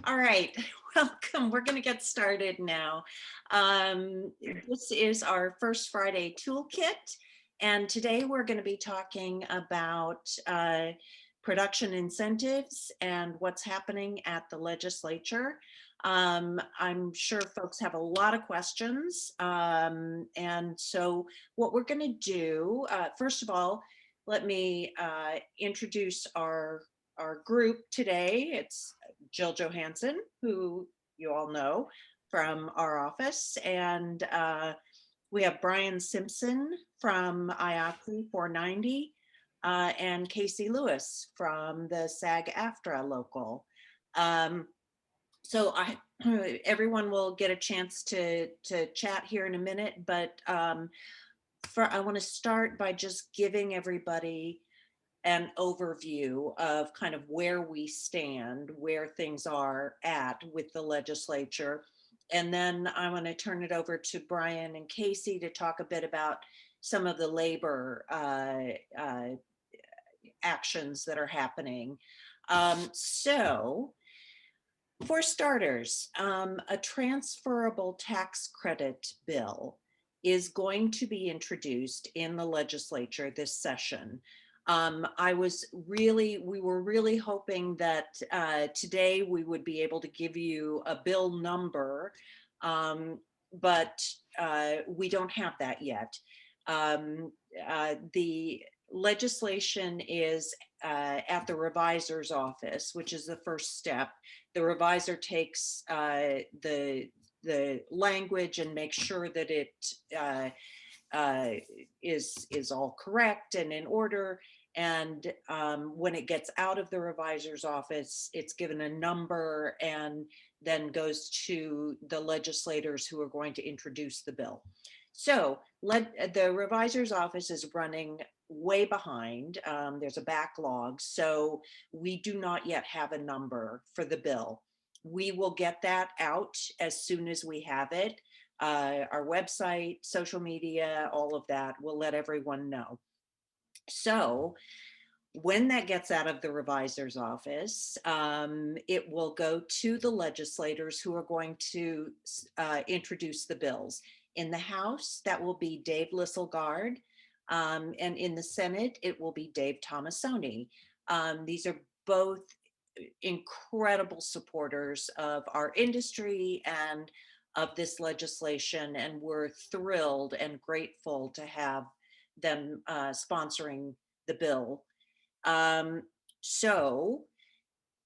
All right, welcome. We're going to get started now. This is our first Friday toolkit, and today we're going to be talking about production incentives and what's happening at the legislature. I'm sure folks have a lot of questions, and so what we're going to do, first of all, let me introduce our group today. It's Jill Johansson, who you all know from our office, and we have Brian Simpson from IACRI 490, and Casey Lewis from the SAG-AFTRA local. So everyone will get a chance to chat here in a minute, but I want to start by just giving everybody an overview of kind of where we stand, where things are at with the legislature. And then I want to turn it over to Brian and Casey to talk a bit about some of the labor actions that are happening. So for starters, a transferable tax credit bill is going to be introduced in the legislature this session. We were really hoping that today we would be able to give you a bill number, but we don't have that yet. The legislation is at the revisor's office, which is the first step. The revisor takes the language and makes sure that it is all correct and in order. And when it gets out of the revisor's office, it's given a number and then goes to the legislators who are going to introduce the bill. So the revisor's office is running way behind. There's a backlog, so we do not yet have a number for the bill. We will get that out as soon as we have it. Our website, social media, all of that, will let everyone know. So when that gets out of the revisor's office, it will go to the legislators who are going to introduce the bills. In the House, that will be Dave Lisselgard, and in the Senate, it will be Dave Tomasoni. These are both incredible supporters of our industry and of this legislation, and we're thrilled and grateful to have them sponsoring the bill. So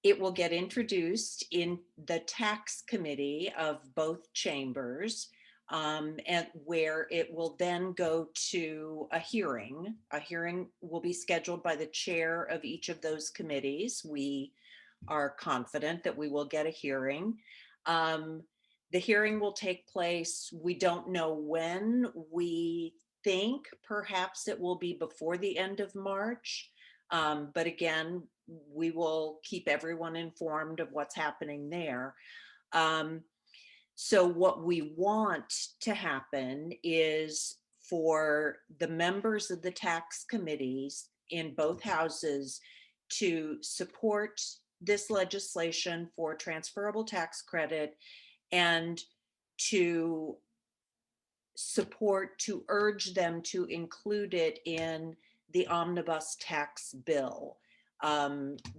it will get introduced in the tax committee of both chambers, and where it will then go to a hearing. A hearing will be scheduled by the chair of each of those committees. We are confident that we will get a hearing. The hearing will take place, we don't know when. We think perhaps it will be before the end of March. But again, we will keep everyone informed of what's happening there. So what we want to happen is for the members of the tax committees in both houses to support this legislation for transferable tax credit and to urge them to include it in the omnibus tax bill.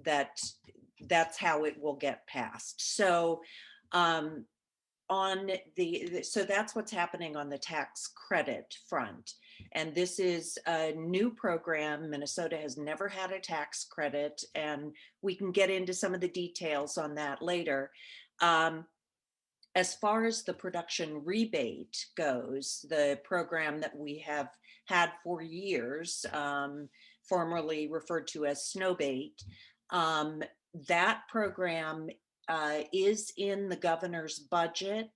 That's how it will get passed. So so that's what's happening on the tax credit front. And this is a new program. Minnesota has never had a tax credit, and we can get into some of the details on that later. As far as the production rebate goes, the program that we have had for years, formerly referred to as Snowbait, that program is in the governor's budget.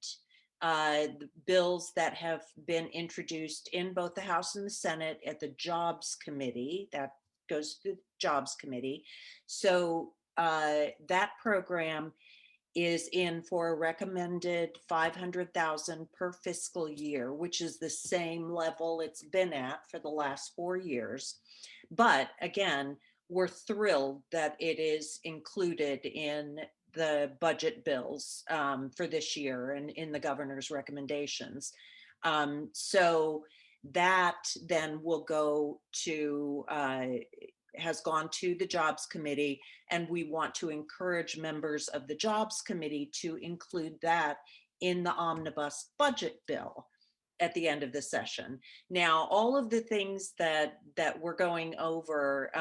The bills that have been introduced in both the House and the Senate at the Jobs Committee, that goes through the Jobs Committee. So that program is in for a recommended $500,000 per fiscal year, which is the same level it's been at for the last 4 years. But again, we're thrilled that it is included in the budget bills for this year and in the governor's recommendations. So that then will go to, has gone to the Jobs Committee, and we want to encourage members of the Jobs Committee to include that in the omnibus budget bill at the end of the session. Now, all of the things that we're going over,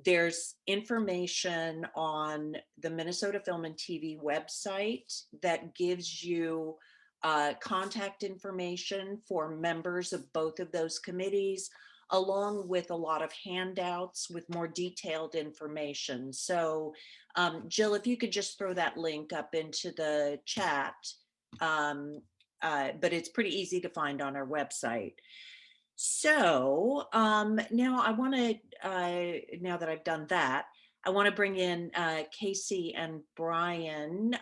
there's information on the Minnesota Film and TV website that gives you contact information for members of both of those committees, along with a lot of handouts with more detailed information. So Jill, if you could just throw that link up into the chat, but it's pretty easy to find on our website. So now I want to, now that I've done that, I want to bring in Casey and Brian,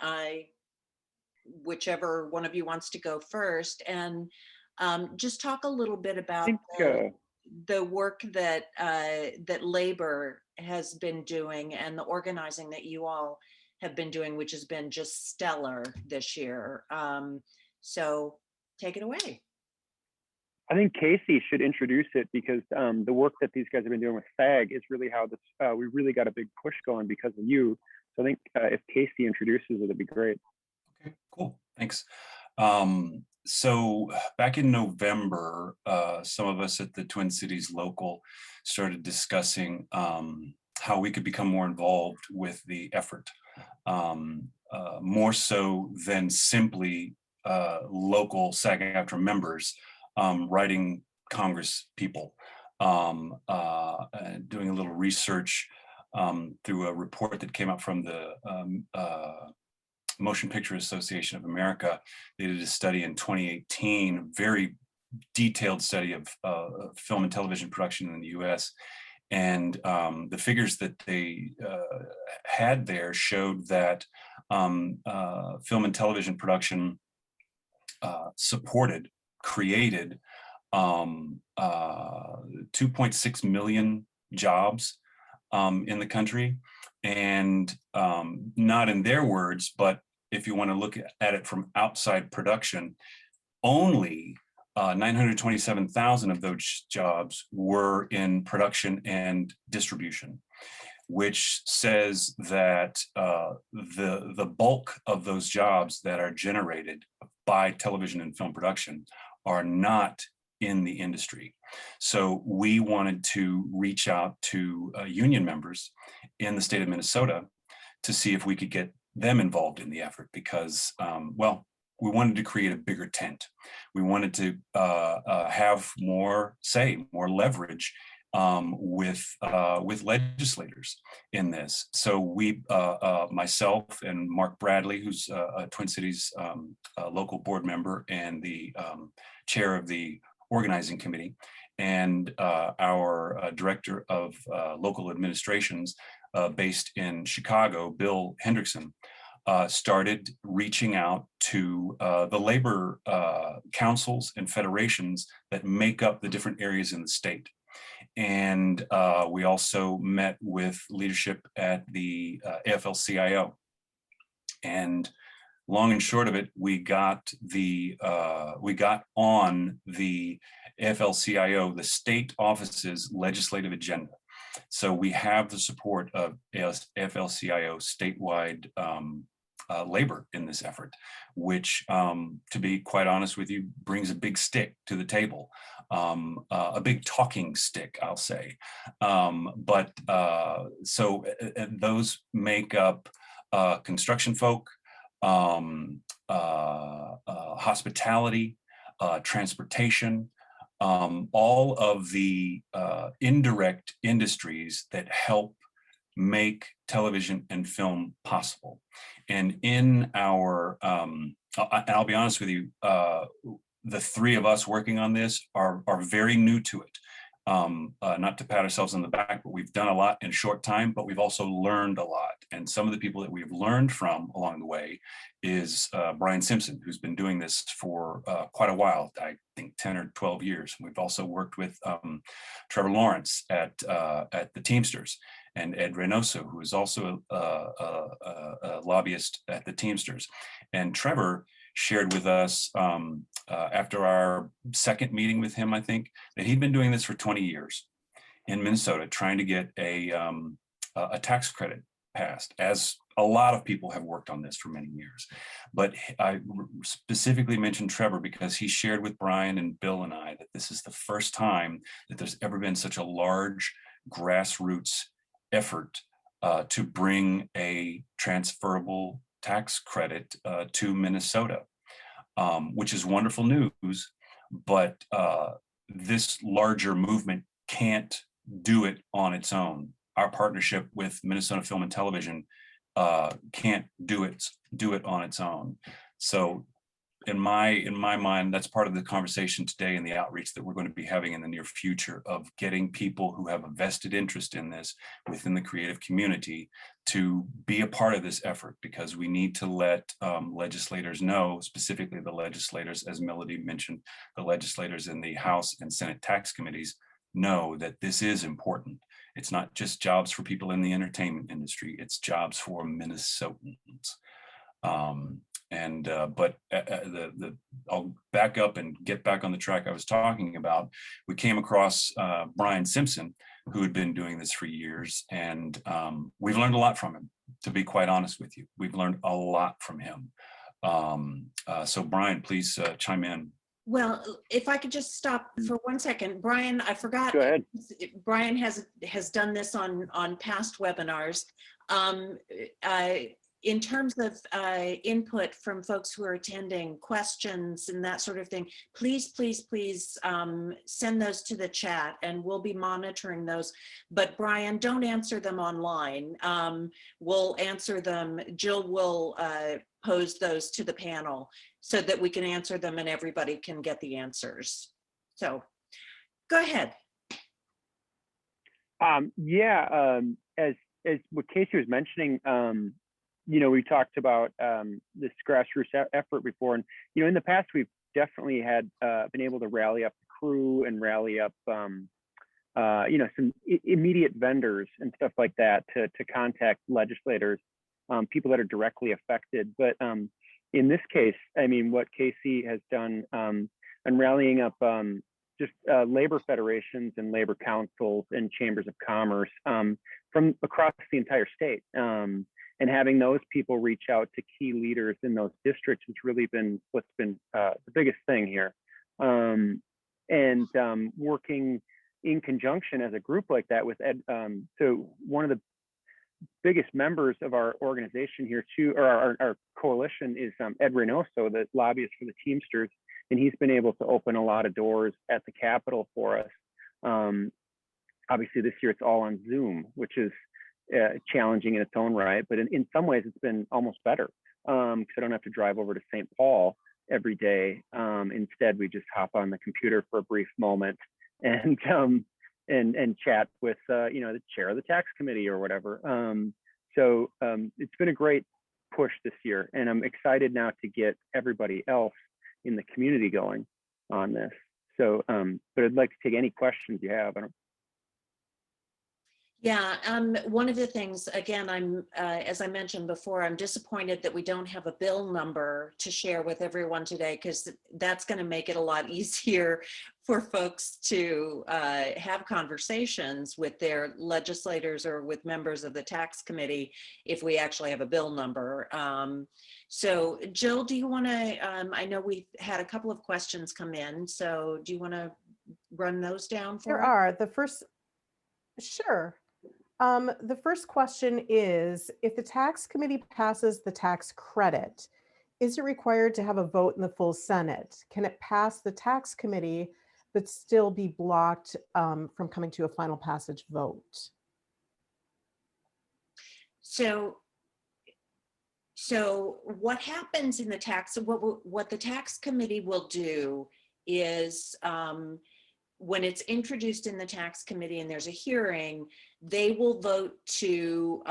whichever one of you wants to go first, and just talk a little bit about the work that that labor has been doing and the organizing that you all have been doing, which has been just stellar this year. So take it away. I think Casey should introduce it, because the work that these guys have been doing with SAG is really how this, we really got a big push going because of you. So I think if Casey introduces it, it'd be great. Okay, cool, thanks. So back in November, some of us at the Twin Cities Local started discussing how we could become more involved with the effort, more so than simply local SAG-AFTRA members writing Congress people, doing a little research through a report that came out from the Motion Picture Association of America. They did a study in 2018, very detailed study of film and television production in the US. And the figures that they had there showed that film and television production created 2.6 million jobs in the country. And not in their words, but if you want to look at it from outside production, only 927,000 of those jobs were in production and distribution, which says that the bulk of those jobs that are generated by television and film production are not in the industry. So we wanted to reach out to union members in the state of Minnesota to see if we could get them involved in the effort, because, well, we wanted to create a bigger tent. We wanted to have more say, more leverage with legislators in this. So we, myself and Mark Bradley, who's a Twin Cities local board member and the chair of the organizing committee, and our director of local administrations based in Chicago, Bill Hendrickson, started reaching out to the labor councils and federations that make up the different areas in the state. And we also met with leadership at the AFL-CIO. And long and short of it, we got on the AFL-CIO, the state office's legislative agenda. So we have the support of AFL-CIO statewide labor in this effort, which, to be quite honest with you, brings a big stick to the table, a big talking stick, I'll say. So those make up construction folk, hospitality, transportation, all of the indirect industries that help make television and film possible. And in our, I'll be honest with you, the three of us working on this are very new to it. Not to pat ourselves on the back, but we've done a lot in a short time, but we've also learned a lot. And some of the people that we've learned from along the way is Brian Simpson, who's been doing this for quite a while, I think 10 or 12 years. We've also worked with Trevor Lawrence at the Teamsters. and Ed Reynoso, who is also a lobbyist at the Teamsters. And Trevor shared with us after our second meeting with him, I think, that he'd been doing this for 20 years in Minnesota, trying to get a tax credit passed, as a lot of people have worked on this for many years. But I specifically mentioned Trevor because he shared with Brian and Bill and I that this is the first time that there's ever been such a large grassroots effort to bring a transferable tax credit to Minnesota, which is wonderful news. But this larger movement can't do it on its own. Our partnership with Minnesota Film and Television can't do it on its own. So in my mind, that's part of the conversation today and the outreach that we're going to be having in the near future of getting people who have a vested interest in this within the creative community to be a part of this effort, because we need to let legislators know, specifically the legislators, as Melody mentioned, the legislators in the House and Senate tax committees know that this is important. It's not just jobs for people in the entertainment industry, it's jobs for Minnesotans. I'll back up and get back on the track I was talking about. We came across Brian Simpson, who had been doing this for years, and we've learned a lot from him, to be quite honest with you. We've learned a lot from him. So Brian, please chime in. Well, if I could just stop for 1 second, Brian, I forgot. Go ahead. Brian has done this on past webinars. In terms of input from folks who are attending, questions and that sort of thing, please send those to the chat and we'll be monitoring those. But Brian, don't answer them online. We'll answer them. Jill will pose those to the panel so that we can answer them and everybody can get the answers. So go ahead. As what Casey was mentioning, we talked about this grassroots effort before, and in the past we've definitely had been able to rally up the crew and rally up some immediate vendors and stuff like that to contact legislators, people that are directly affected. But in this case, I mean, what Casey has done and rallying up just labor federations and labor councils and chambers of commerce from across the entire state. And having those people reach out to key leaders in those districts has really been what's been the biggest thing here. Working in conjunction as a group like that with Ed. So one of the biggest members of our organization here too, or our coalition, is Ed Reynoso, the lobbyist for the Teamsters. And he's been able to open a lot of doors at the Capitol for us. Obviously this year it's all on Zoom, which is challenging in its own right, but in some ways it's been almost better because I don't have to drive over to St. Paul every day. Instead, we just hop on the computer for a brief moment and chat with the chair of the tax committee or whatever. So it's been a great push this year, and I'm excited now to get everybody else in the community going on this. So, but I'd like to take any questions you have. Yeah, one of the things, again, I'm, as I mentioned before, I'm disappointed that we don't have a bill number to share with everyone today, because that's going to make it a lot easier for folks to have conversations with their legislators or with members of the tax committee if we actually have a bill number. So Jill, do you want to, I know we've had a couple of questions come in, so do you want to run those down for us? There are. The first, sure. The first question is, if the tax committee passes the tax credit, is it required to have a vote in the full Senate? Can it pass the tax committee but still be blocked from coming to a final passage vote? So what happens in the tax, what the tax committee will do is, when it's introduced in the tax committee and there's a hearing, they will vote to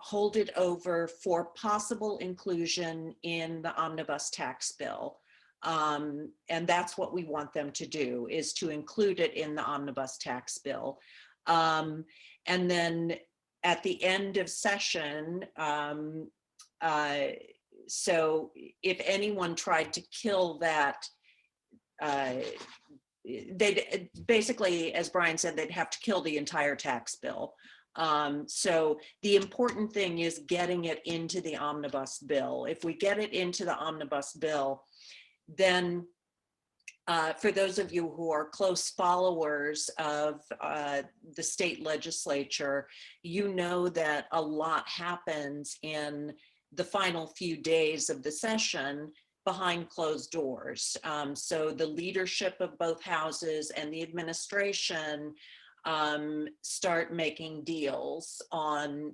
hold it over for possible inclusion in the omnibus tax bill. And that's what we want them to do, is to include it in the omnibus tax bill. And then at the end of session, so if anyone tried to kill that, they'd basically, as Brian said, they'd have to kill the entire tax bill. So the important thing is getting it into the omnibus bill. If we get it into the omnibus bill, then for those of you who are close followers of the state legislature, you know that a lot happens in the final few days of the session behind closed doors. So the leadership of both houses and the administration start making deals on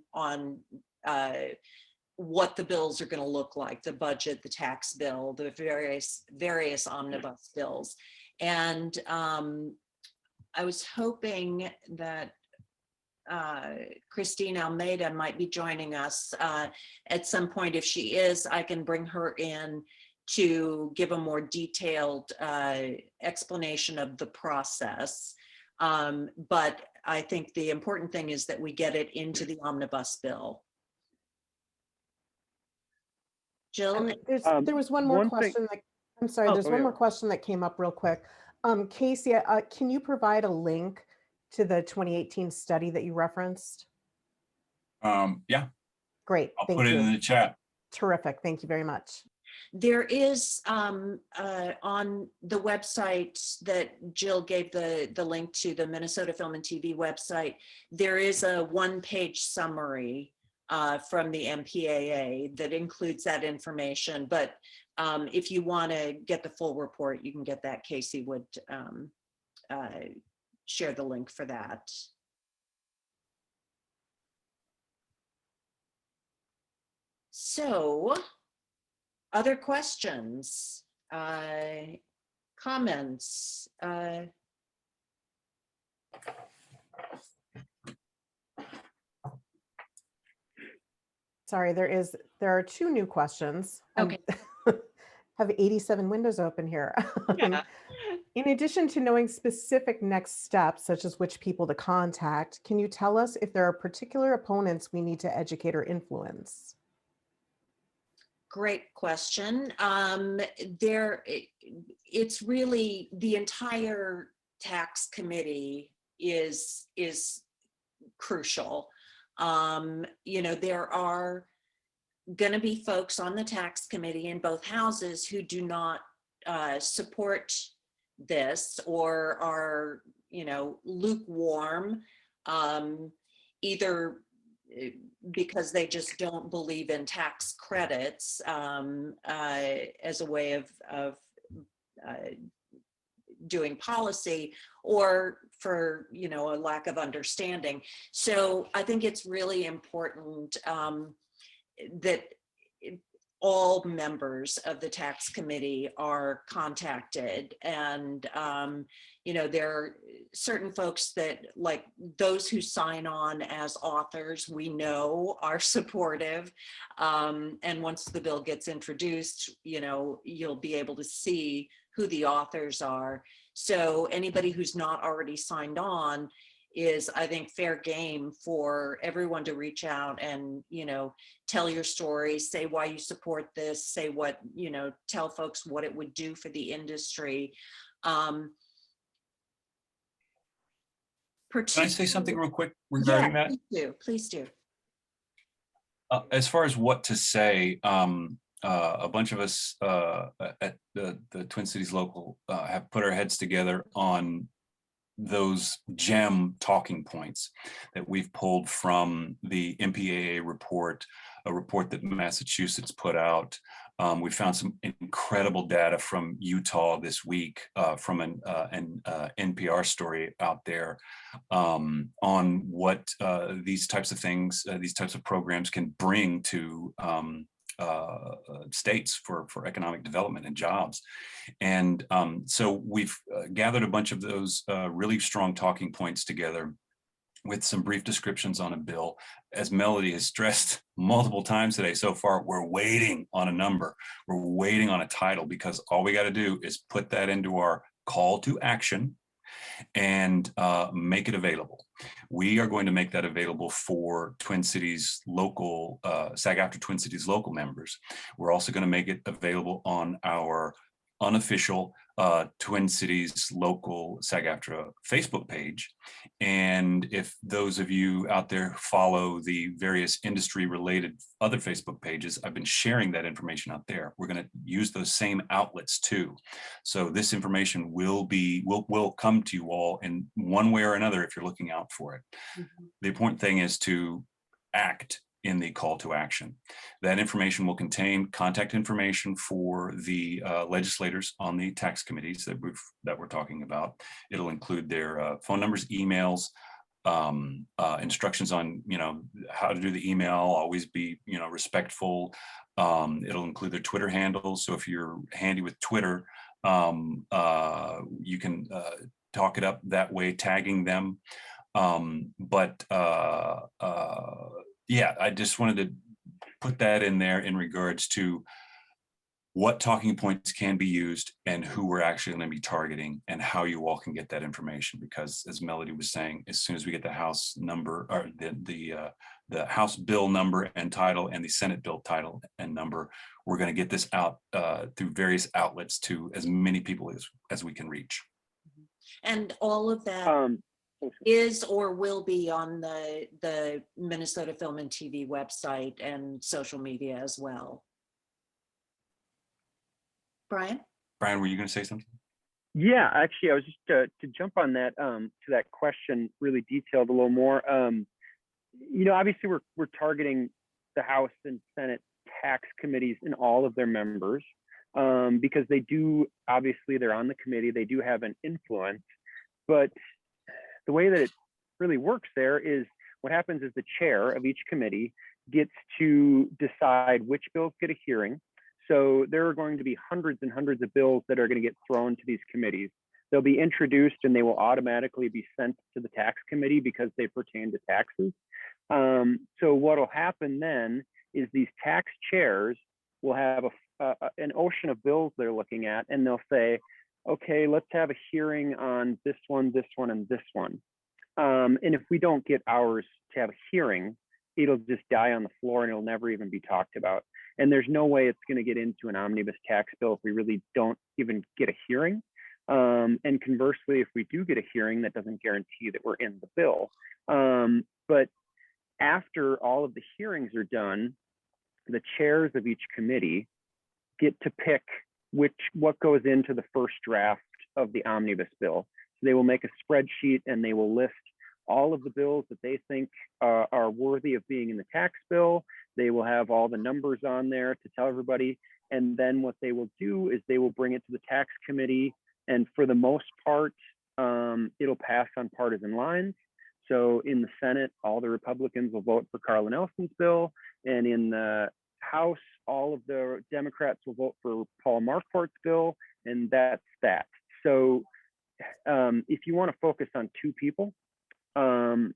what the bills are going to look like, the budget, the tax bill, the various omnibus bills. And I was hoping that Christine Almeida might be joining us at some point. If she is, I can bring her in to give a more detailed explanation of the process. But I think the important thing is that we get it into the omnibus bill. Jill? There was one more question that, I'm sorry, there's one more question that came up real quick. Casey, can you provide a link to the 2018 study that you referenced? Yeah. Great. I'll put it in the chat. Terrific. Thank you very much. There is on the website that Jill gave the link to, the Minnesota Film and TV website, there is a one-page summary from the MPAA that includes that information. But if you want to get the full report, you can get that. Casey would share the link for that. So, other questions, comments? Sorry, there are two new questions. Okay. Have 87 windows open here. Yeah. In addition to knowing specific next steps, such as which people to contact, can you tell us if there are particular opponents we need to educate or influence? Great question. It's really the entire tax committee is crucial. You know, there are going to be folks on the tax committee in both houses who do not support this or are, you know, lukewarm, either because they just don't believe in tax credits as a way of doing policy, or for, you know, a lack of understanding. So I think it's really important that all members of the tax committee are contacted. And, you know, there are certain folks that, like those who sign on as authors, we know are supportive. And once the bill gets introduced, you know, you'll be able to see who the authors are. So anybody who's not already signed on is, I think, fair game for everyone to reach out and, you know, tell your story, say why you support this, say what, you know, tell folks what it would do for the industry. Can I say something real quick regarding that? Please do. As far as what to say, a bunch of us at the Twin Cities Local have put our heads together on those gem talking points that we've pulled from the MPAA report, a report that Massachusetts put out. We found some incredible data from Utah this week from an NPR story out there on what these types of things, these types of programs can bring to states for economic development and jobs. And so we've gathered a bunch of those really strong talking points together with some brief descriptions on a bill. As Melody has stressed multiple times today so far, we're waiting on a number. We're waiting on a title, because all we got to do is put that into our call to action. and make it available. We are going to make that available for Twin Cities local, SAG-AFTRA Twin Cities local members. We're also going to make it available on our unofficial Twin Cities local SAG-AFTRA Facebook page. And if those of you out there follow the various industry related other Facebook pages, I've been sharing that information out there. We're going to use those same outlets too. So this information will come to you all in one way or another if you're looking out for it. Mhm. The important thing is to act in the call to action. That information will contain contact information for the legislators on the tax committees that we're talking about. It'll include their phone numbers, emails, instructions on how to do the email, always be respectful. It'll include their Twitter handles. So if you're handy with Twitter, you can talk it up that way, tagging them. Yeah, I just wanted to put that in there in regards to what talking points can be used and who we're actually going to be targeting and how you all can get that information. Because as Melody was saying, as soon as we get the House number or the House bill number and title and the Senate bill title and number, we're going to get this out through various outlets to as many people as we can reach. And all of that is or will be on the Minnesota Film and TV website and social media as well. Brian, were you going to say something? Yeah, actually, I was just to jump on that to that question really detailed a little more. Obviously, we're targeting the House and Senate tax committees and all of their members because they do, obviously, they're on the committee. They do have an influence, but the way that it really works there is what happens is the chair of each committee gets to decide which bills get a hearing. So there are going to be hundreds and hundreds of bills that are going to get thrown to these committees. They'll be introduced and they will automatically be sent to the tax committee because they pertain to taxes. So what will happen then is these tax chairs will have an ocean of bills they're looking at, and they'll say, okay, let's have a hearing on this one, and this one. And if we don't get ours to have a hearing, it'll just die on the floor and it'll never even be talked about. And there's no way it's going to get into an omnibus tax bill if we really don't even get a hearing. And conversely, if we do get a hearing, that doesn't guarantee that we're in the bill. But after all of the hearings are done, the chairs of each committee get to pick what goes into the first draft of the omnibus bill. So they will make a spreadsheet and they will list all of the bills that they think are worthy of being in the tax bill. They will have all the numbers on there to tell everybody. And then what they will do is they will bring it to the tax committee. And for the most part, it'll pass on partisan lines. So in the Senate, all the Republicans will vote for Carla Nelson's bill. And in the House, all of the Democrats will vote for Paul Marquardt's bill. And that's that. So if you want to focus on two people, in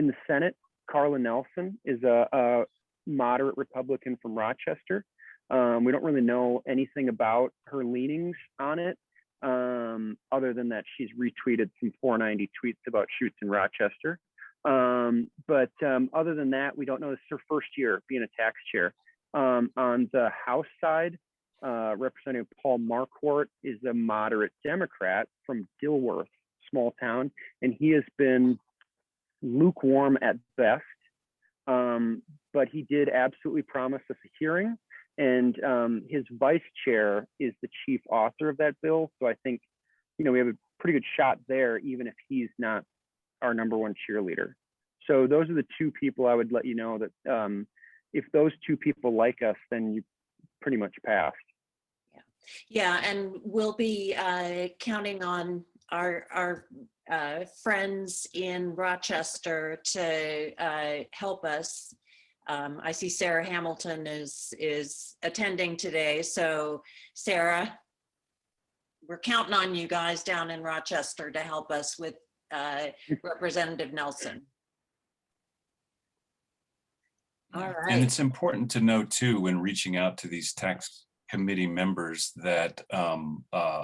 the Senate, Carla Nelson is a moderate Republican from Rochester. We don't really know anything about her leanings on it, other than that she's retweeted some 490 tweets about shoots in Rochester. But other than that, we don't know. This is her first year being a tax chair. On the House side, Representative Paul Marquardt is a moderate Democrat from Dilworth, small town, and he has been lukewarm at best. But he did absolutely promise us a hearing, and his vice chair is the chief author of that bill. So I think, we have a pretty good shot there, even if he's not our number one cheerleader. So those are the two people I would let you know that if those two people like us, then you pretty much passed. Yeah, and we'll be counting on our friends in Rochester to help us. I see Sarah Hamilton is attending today. So Sarah, we're counting on you guys down in Rochester to help us with Representative Nelson. All right. And it's important to know too, when reaching out to these tax committee members, that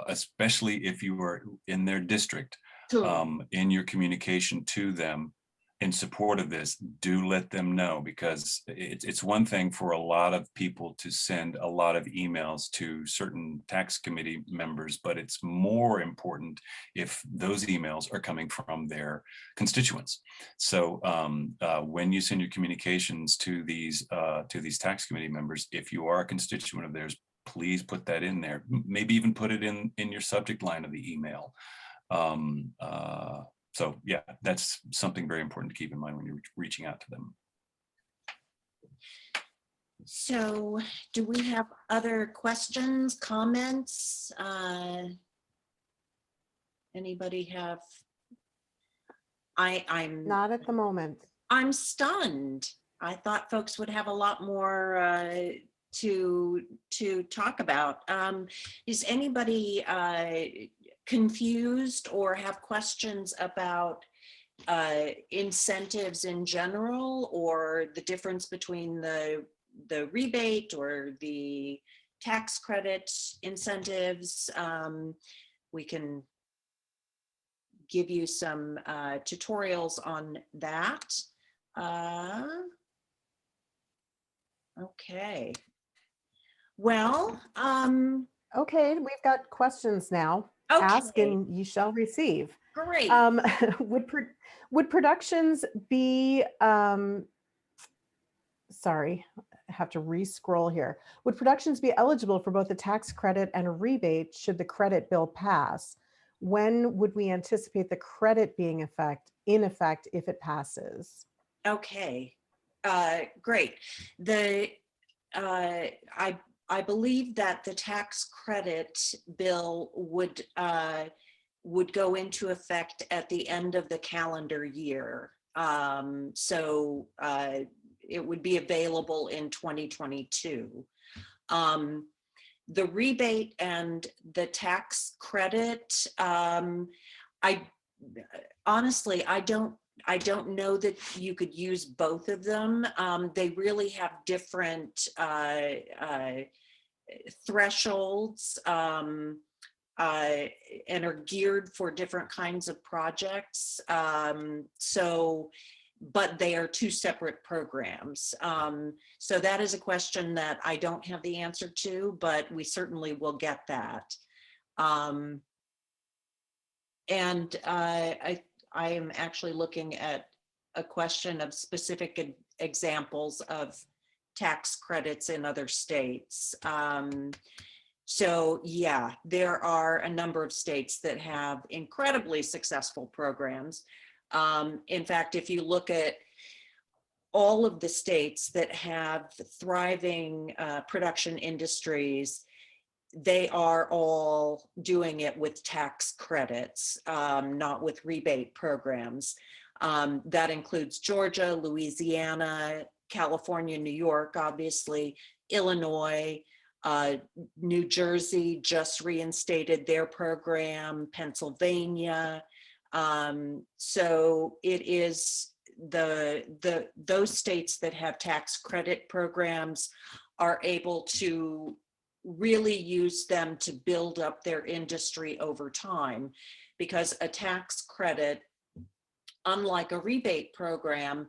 especially if you are in their district, Cool. in your communication to them in support of this, do let them know, because it's one thing for a lot of people to send a lot of emails to certain tax committee members, but it's more important if those emails are coming from their constituents. So when you send your communications to these tax committee members, if you are a constituent of theirs, please put that in there. Maybe even put it in your subject line of the email. So yeah, that's something very important to keep in mind when you're reaching out to them. So do we have other questions, comments? Anybody have? I'm Not at the moment. I'm stunned. I thought folks would have a lot more to talk about. Is anybody confused or have questions about incentives in general, or the difference between the rebate or the tax credit incentives? We can give you some tutorials on that. Okay. Well, Okay, we've got questions now. Ask okay, and you shall receive. great. Would productions be, sorry, I have to re-scroll here. Would productions be eligible for both a tax credit and a rebate should the credit bill pass? When would we anticipate the credit being in effect if it passes? Okay, great. I believe that the tax credit bill would go into effect at the end of the calendar year. So it would be available in 2022. The rebate and the tax credit, I honestly, I don't know that you could use both of them. They really have different thresholds and are geared for different kinds of projects. But they are two separate programs. So that is a question that I don't have the answer to, but we certainly will get that. And I am actually looking at a question of specific examples of tax credits in other states. So yeah, there are a number of states that have incredibly successful programs. In fact, if you look at all of the states that have thriving production industries, they are all doing it with tax credits, not with rebate programs. That includes Georgia, Louisiana, California, New York, obviously, Illinois, New Jersey just reinstated their program, Pennsylvania. So it is those states that have tax credit programs are able to really use them to build up their industry over time, because a tax credit, unlike a rebate program,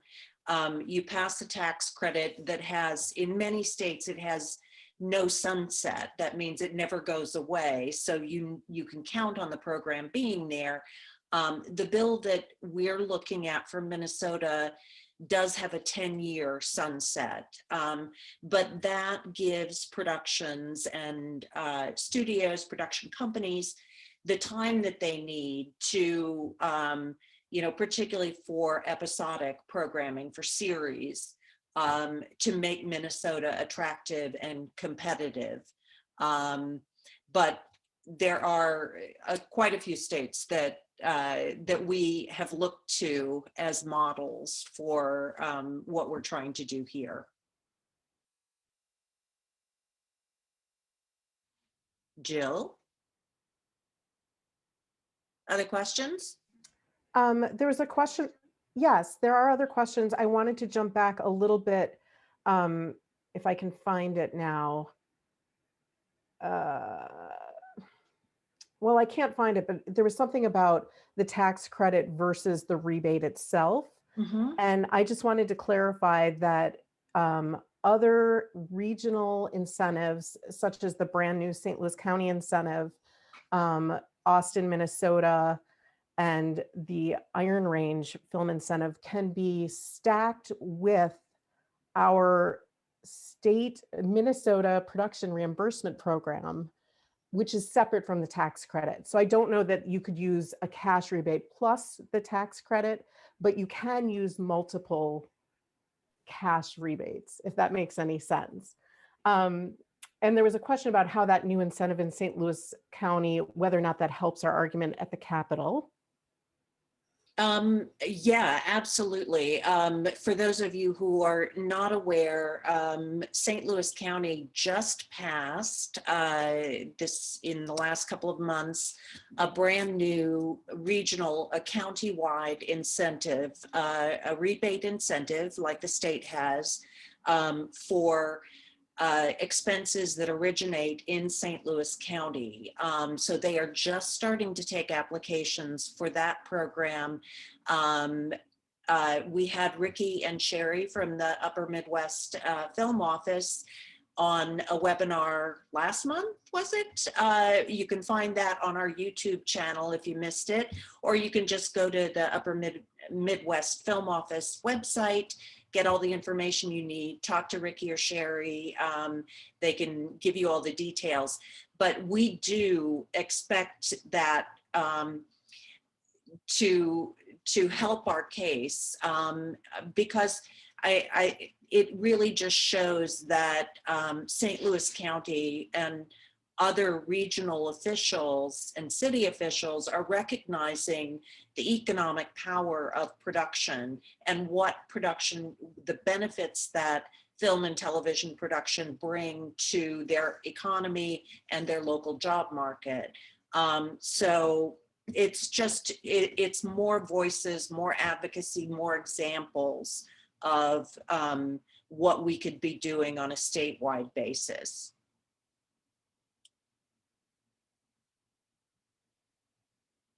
you pass a tax credit that has, in many states, it has no sunset. That means it never goes away. So you can count on the program being there. The bill that we're looking at for Minnesota does have a 10-year sunset, but that gives productions and studios, production companies, the time that they need to, particularly for episodic programming, for series, to make Minnesota attractive and competitive. But there are quite a few states that we have looked to as models for what we're trying to do here. Jill? Other questions? There was a question. Yes, there are other questions. I wanted to jump back a little bit, if I can find it now. well, I can't find it, but there was something about the tax credit versus the rebate itself. Mhm. And I just wanted to clarify that other regional incentives, such as the brand new St. Louis County incentive, Austin, Minnesota, and the Iron Range film incentive can be stacked with our state Minnesota production reimbursement program, which is separate from the tax credit. So I don't know that you could use a cash rebate plus the tax credit, but you can use multiple cash rebates, if that makes any sense. Um, and there was a question about how that new incentive in St. Louis County, whether or not that helps our argument at the Capitol. Yeah, absolutely. For those of you who are not aware, St. Louis County just passed this in the last couple of months, a brand new regional, a county-wide incentive, a rebate incentive like the state has for expenses that originate in St. Louis County. So they are just starting to take applications for that program. We had Ricky and Sherry from the Upper Midwest Film Office on a webinar last month, was it? You can find that on our YouTube channel if you missed it, or you can just go to the Upper Midwest Film Office website, get all the information you need, talk to Ricky or Sherry. They can give you all the details. But we do expect that to help our case because it really just shows that St. Louis County and other regional officials and city officials are recognizing the economic power of production and what production, the benefits that film and television production bring to their economy and their local job market. So it's just, it's more voices, more advocacy, more examples of what we could be doing on a statewide basis.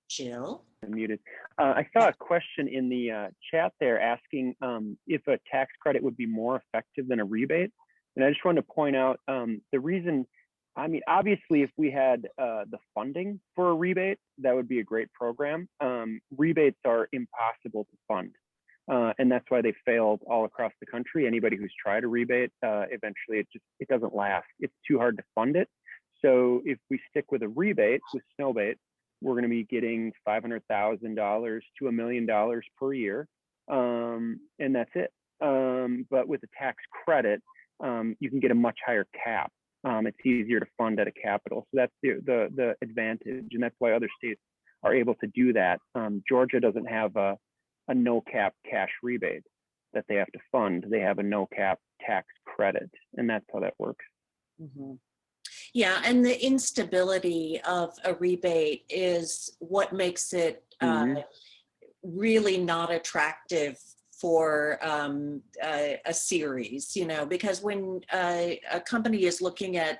Jill? Muted. I saw a question in the chat there asking if a tax credit would be more effective than a rebate. And I just wanted to point out the reason, I mean, obviously, if we had the funding for a rebate, that would be a great program. Rebates are impossible to fund. And that's why they failed all across the country. Anybody who's tried a rebate, eventually it doesn't last. It's too hard to fund it. So if we stick with a rebate with Snowbait, we're going to be getting $500,000 to $1 million per year, and that's it. But with a tax credit, you can get a much higher cap. It's easier to fund at a capital, so that's the advantage, and that's why other states are able to do that. Georgia doesn't have a no cap cash rebate that they have to fund. They have a no cap tax credit, and that's how that works. Mm-hmm. Yeah, and the instability of a rebate is what makes it really not attractive for a series, you know, because when a company is looking at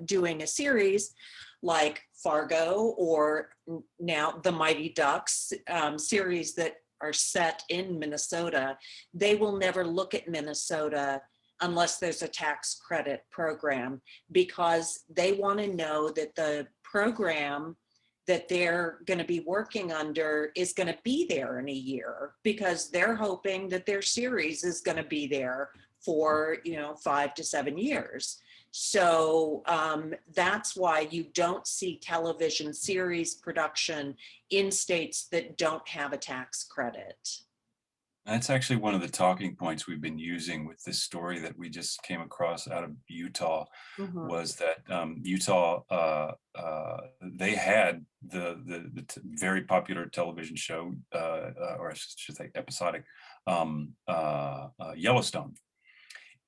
doing a series like Fargo or now the Mighty Ducks series that are set in Minnesota, they will never look at Minnesota unless there's a tax credit program, because they want to know that the program that they're going to be working under is going to be there in a year, because they're hoping that their series is going to be there for, you know, 5 to 7 years. So that's why you don't see television series production in states that don't have a tax credit. That's actually one of the talking points we've been using with this story that we just came across out of Utah, was that Utah, they had the very popular television show, or I should say episodic, Yellowstone.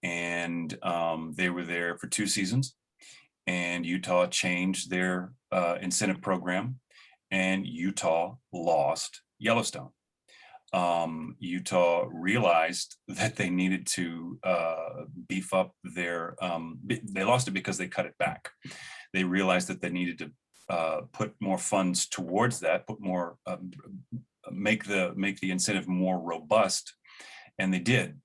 And they were there for 2 seasons, and Utah changed their incentive program, and Utah lost Yellowstone. Utah realized that they needed to beef up their, they lost it because they cut it back. They realized that they needed to put more funds towards that, put more, make the incentive more robust, and they did,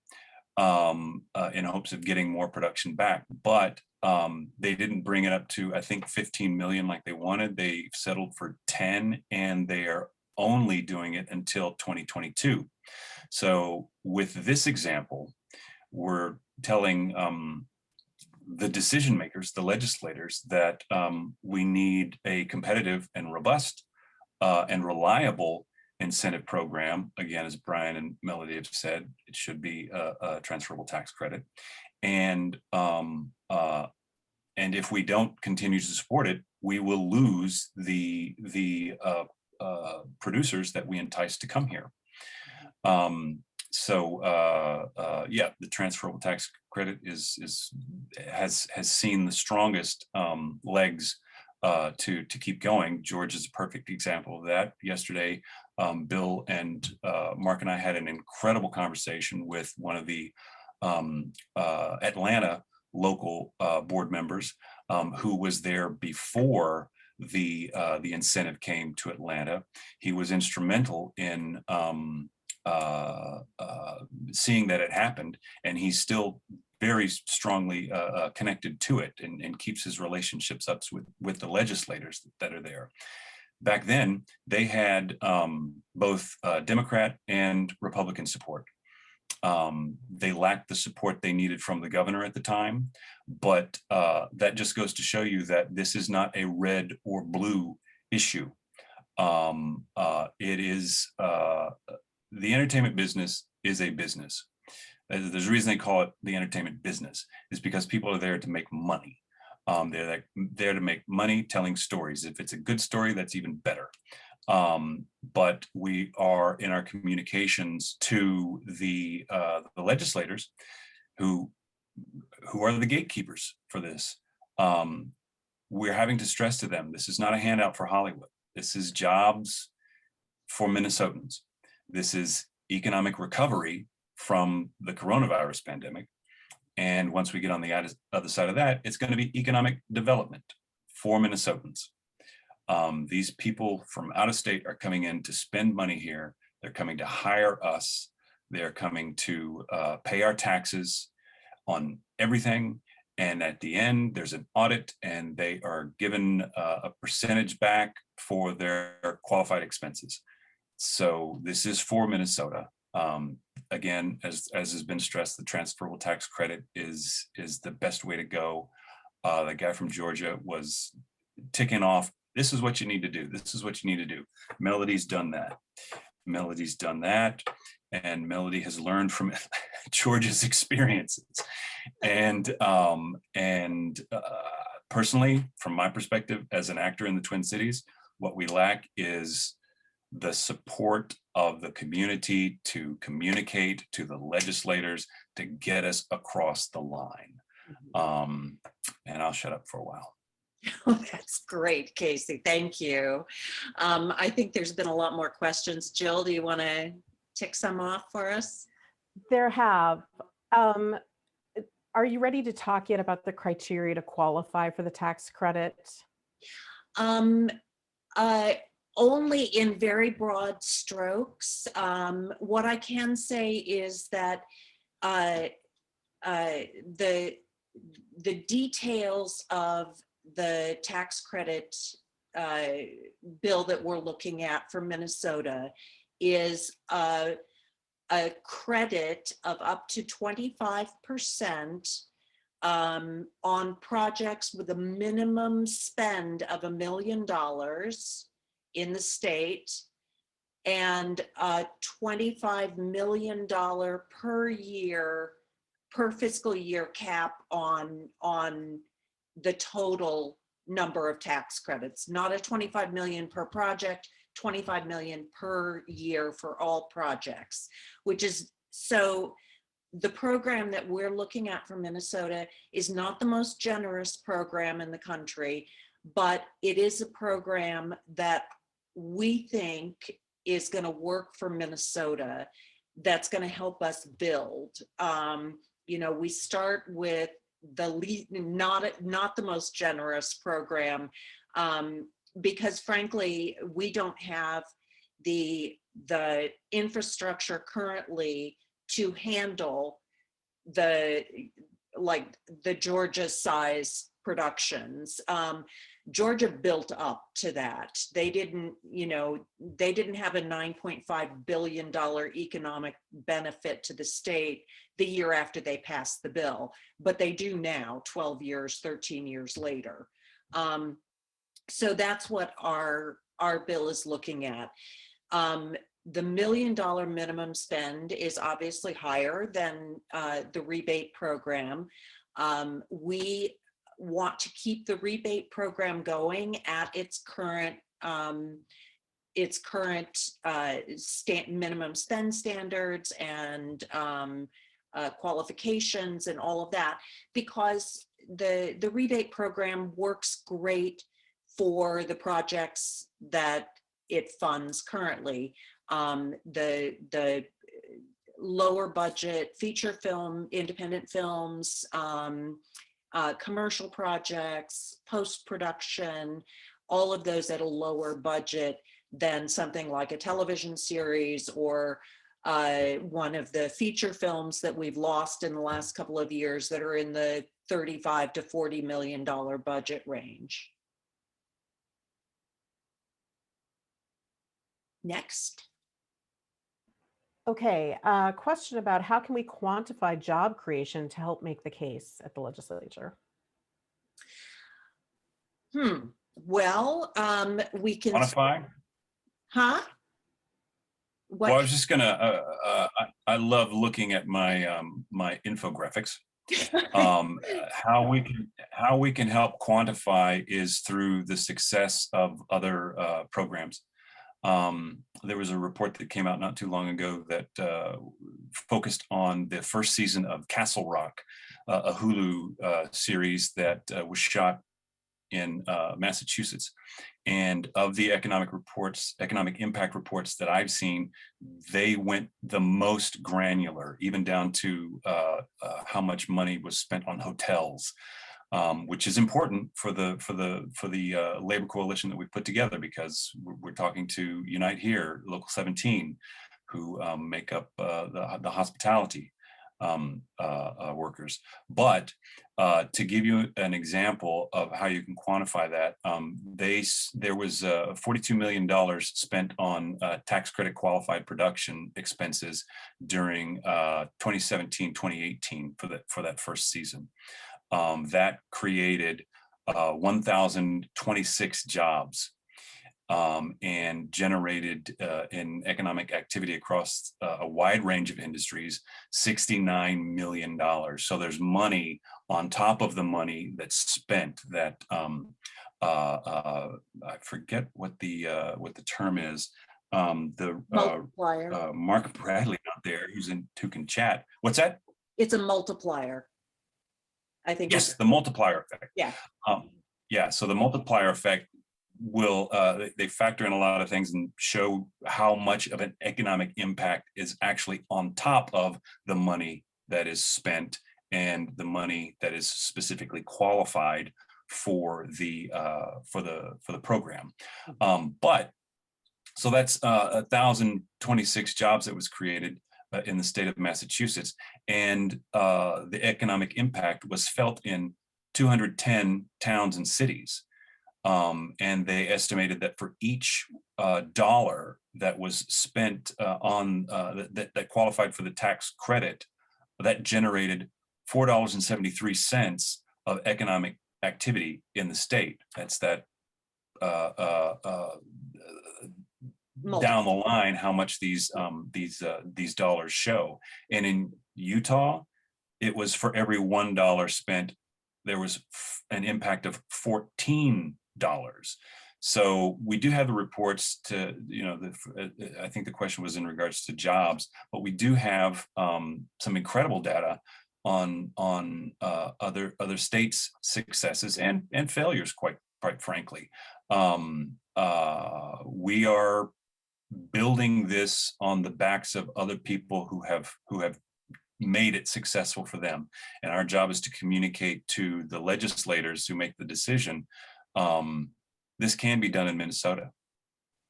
in hopes of getting more production back. But they didn't bring it up to, I think, 15 million like they wanted. They settled for 10, and they are only doing it until 2022. So with this example, we're telling the decision makers, the legislators, that we need a competitive and robust and reliable incentive program. Again, as Brian and Melody have said, it should be a transferable tax credit. And if we don't continue to support it, we will lose the producers that we entice to come here. Yeah, the transferable tax credit has seen the strongest legs to keep going. George is a perfect example of that. Yesterday, Bill and Mark and I had an incredible conversation with one of the Atlanta local board members who was there before the incentive came to Atlanta. He was instrumental in seeing that it happened, and he's still very strongly connected to it, and keeps his relationships up with the legislators that are there. Back then, they had both Democrat and Republican support. They lacked the support they needed from the governor at the time, but that just goes to show you that this is not a red or blue issue. It is, the entertainment business is a business. There's a reason they call it the entertainment business, is because people are there to make money. They're there to make money telling stories. If it's a good story, that's even better. But we are in our communications to the legislators who are the gatekeepers for this. We're having to stress to them, this is not a handout for Hollywood. This is jobs for Minnesotans. This is economic recovery from the coronavirus pandemic. And once we get on the other side of that, it's going to be economic development for Minnesotans. These people from out of state are coming in to spend money here. They're coming to hire us. They're coming to pay our taxes on everything. And at the end, there's an audit, and they are given a percentage back for their qualified expenses. So this is for Minnesota. Again, as has been stressed, the transferable tax credit is the best way to go. The guy from Georgia was ticking off, this is what you need to do. This is what you need to do. Melody's done that. Melody's done that. And Melody has learned from George's experiences. And personally, from my perspective as an actor in the Twin Cities, what we lack is the support of the community to communicate to the legislators to get us across the line. And I'll shut up for a while. Oh, that's great, Casey. Thank you. I think there's been a lot more questions. Jill, do you want to tick some off for us? There have. Are you ready to talk yet about the criteria to qualify for the tax credit? Only in very broad strokes. What I can say is that the details of the tax credit bill that we're looking at for Minnesota is a credit of up to 25% on projects with a minimum spend of $1 million in the state, and a $25 million per year, per fiscal year cap on the total number of tax credits. Not a 25 million per project, 25 million per year for all projects, which is, so the program that we're looking at for Minnesota is not the most generous program in the country, but it is a program that we think is going to work for Minnesota, that's going to help us build. You know, we start with the lead, not the most generous program, because frankly, we don't have the infrastructure currently to handle the Georgia size productions. Georgia built up to that. They didn't, they didn't have a $9.5 billion economic benefit to the state the year after they passed the bill, but they do now, 12 years, 13 years later. So that's what our bill is looking at. The $1 million minimum spend is obviously higher than the rebate program. We want to keep the rebate program going at its current minimum spend standards and qualifications and all of that, because the rebate program works great for the projects that it funds currently. The lower budget feature film, independent films, commercial projects, post-production, all of those at a lower budget than something like a television series or one of the feature films that we've lost in the last couple of years that are in the $35 to $40 million budget range. Next. Okay, question about how can we quantify job creation to help make the case at the legislature? Well, we can. Quantify? Huh? What? Well, I was just gonna. I love looking at my my infographics. How we can help quantify is through the success of other programs. There was a report that came out not too long ago that focused on the first season of Castle Rock, a Hulu series that was shot in Massachusetts. And of the economic impact reports that I've seen, they went the most granular, even down to how much money was spent on hotels. Which is important for the labor coalition that we put together, because we're talking to Unite Here, Local 17, who make up the hospitality workers. But to give you an example of how you can quantify that, there was $42 million spent on tax credit qualified production expenses during 2017-2018 for that first season. That created 1,026 jobs and generated in economic activity across a wide range of industries, $69 million. So there's money on top of the money that's spent that I forget what the term is. Multiplier. Mark Bradley out there who can chat. What's that? It's a multiplier. I think. Yes, the multiplier effect. Yeah. Yeah. So the multiplier effect will they factor in a lot of things and show how much of an economic impact is actually on top of the money that is spent and the money that is specifically qualified for the program. But so that's 1,026 jobs that was created in the state of Massachusetts, and the economic impact was felt in 210 towns and cities. And they estimated that for each dollar that was spent on that qualified for the tax credit, that generated $4.73 of economic activity in the state. That's that down the line, how much these dollars show. And in Utah, it was for every $1 spent, there was an impact of $14. So we do have the reports to, I think the question was in regards to jobs, but we do have some incredible data on other states' successes and failures, quite frankly. We are building this on the backs of other people who have made it successful for them, and our job is to communicate to the legislators who make the decision this can be done in Minnesota.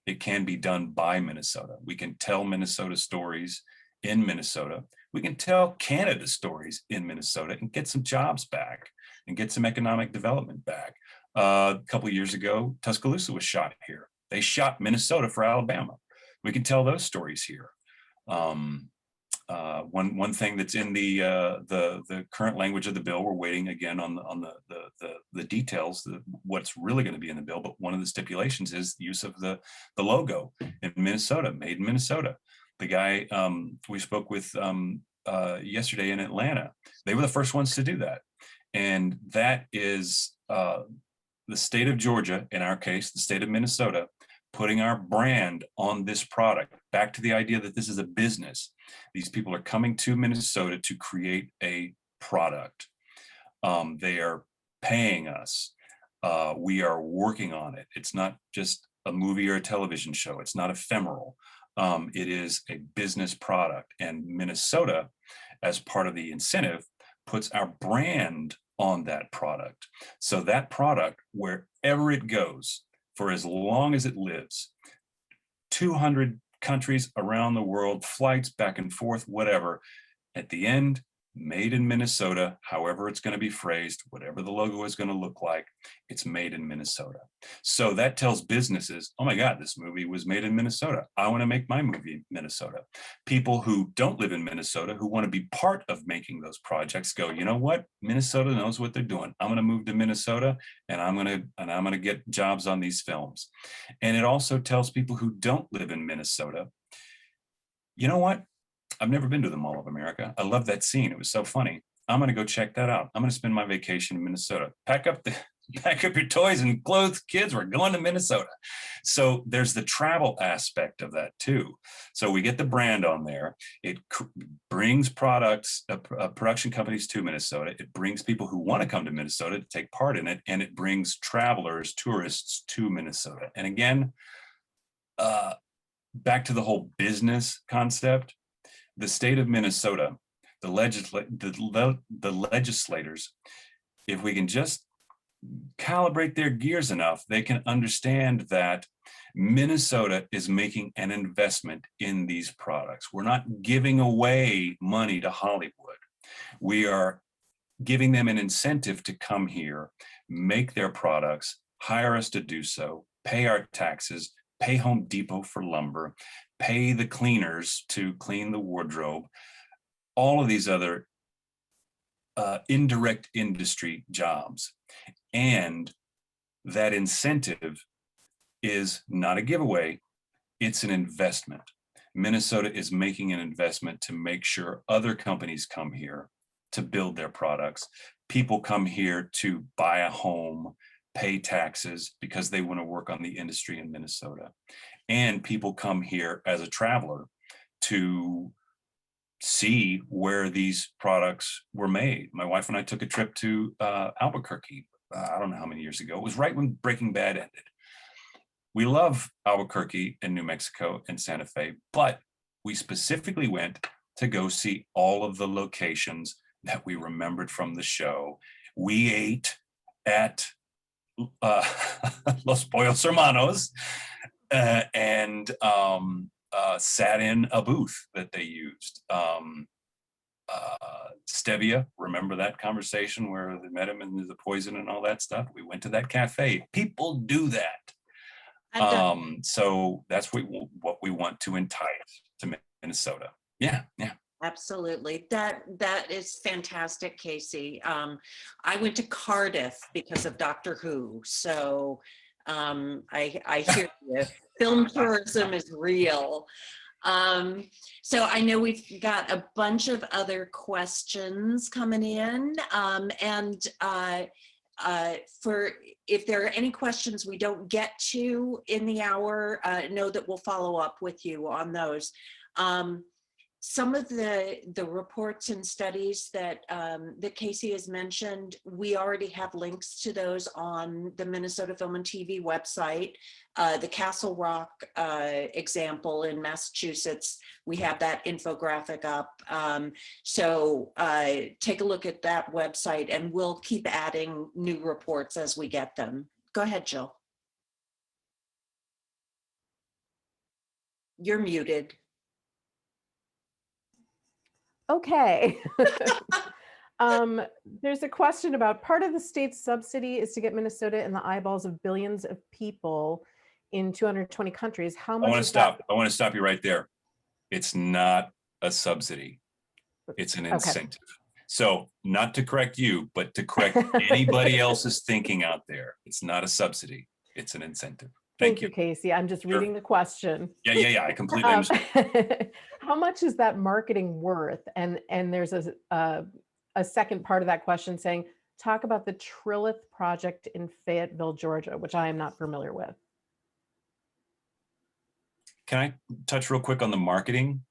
It can be done by Minnesota. We can tell Minnesota stories in Minnesota. We can tell Canada stories in Minnesota and get some jobs back and get some economic development back. A couple of years ago, Tuscaloosa was shot here. They shot Minnesota for Alabama. We can tell those stories here. One thing that's in the current language of the bill, we're waiting again on the details, what's really going to be in the bill. But one of the stipulations is the use of the logo in Minnesota, made in Minnesota. The guy we spoke with yesterday in Atlanta, they were the first ones to do that, and that is the state of Georgia, in our case, the state of Minnesota, putting our brand on this product. Back to the idea that this is a business. These people are coming to Minnesota to create a product. They are paying us. We are working on it. It's not just a movie or a television show. It's not ephemeral. It is a business product. And Minnesota, as part of the incentive, puts our brand on that product. So that product, wherever it goes, for as long as it lives, 200 countries around the world, flights back and forth, whatever, at the end, made in Minnesota, however it's going to be phrased, whatever the logo is going to look like, it's made in Minnesota. So that tells businesses, oh my God, this movie was made in Minnesota. I want to make my movie in Minnesota. People who don't live in Minnesota, who want to be part of making those projects, go, you know what? Minnesota knows what they're doing. I'm going to move to Minnesota and I'm going to get jobs on these films. And it also tells people who don't live in Minnesota, you know what? I've never been to the Mall of America. I love that scene. It was so funny. I'm going to go check that out. I'm going to spend my vacation in Minnesota. Pack up your toys and clothes, kids. We're going to Minnesota. So there's the travel aspect of that too. So we get the brand on there. It brings products, production companies to Minnesota. It brings people who want to come to Minnesota to take part in it. And it brings travelers, tourists to Minnesota. And again, back to the whole business concept. The state of Minnesota, the legislators, if we can just calibrate their gears enough, they can understand that Minnesota is making an investment in these products. We're not giving away money to Hollywood. We are giving them an incentive to come here, make their products, hire us to do so, pay our taxes, pay Home Depot for lumber, pay the cleaners to clean the wardrobe, all of these other indirect industry jobs. And that incentive is not a giveaway, it's an investment. Minnesota is making an investment to make sure other companies come here to build their products. People come here to buy a home, pay taxes because they want to work on the industry in Minnesota. And people come here as a traveler to see where these products were made. My wife and I took a trip to Albuquerque, I don't know how many years ago. It was right when Breaking Bad ended. We love Albuquerque and New Mexico and Santa Fe, but we specifically went to go see all of the locations that we remembered from the show. We ate at Los Pollos Hermanos and sat in a booth that they used. Stevia, remember that conversation where they met him and the poison and all that stuff? We went to that cafe. People do that. So that's what we want to entice to Minnesota. Yeah. Absolutely. That is fantastic, Casey. I went to Cardiff because of Doctor Who. So I hear you. Film tourism is real. So I know we've got a bunch of other questions coming in. And for if there are any questions we don't get to in the hour, know that we'll follow up with you on those. Some of the reports and studies that that Casey has mentioned, we already have links to those on the Minnesota Film and TV website. The Castle Rock example in Massachusetts, we have that infographic up. So take a look at that website and we'll keep adding new reports as we get them. Go ahead, Jill. You're muted. Okay. There's a question about part of the state's subsidy is to get Minnesota in the eyeballs of billions of people in 220 countries. How I much want to is that? stop. I want to stop you right there. It's not a subsidy. It's an Okay. incentive. So not to correct you, but to correct anybody else's thinking out there. It's not a subsidy. It's an incentive. Thank you, Casey. I'm just reading the question. Yeah. I completely understand. How much is that marketing worth? And there's a second part of that question saying, talk about the Trillith project in Fayetteville, Georgia, which I am not familiar with. Can I touch real quick on the marketing?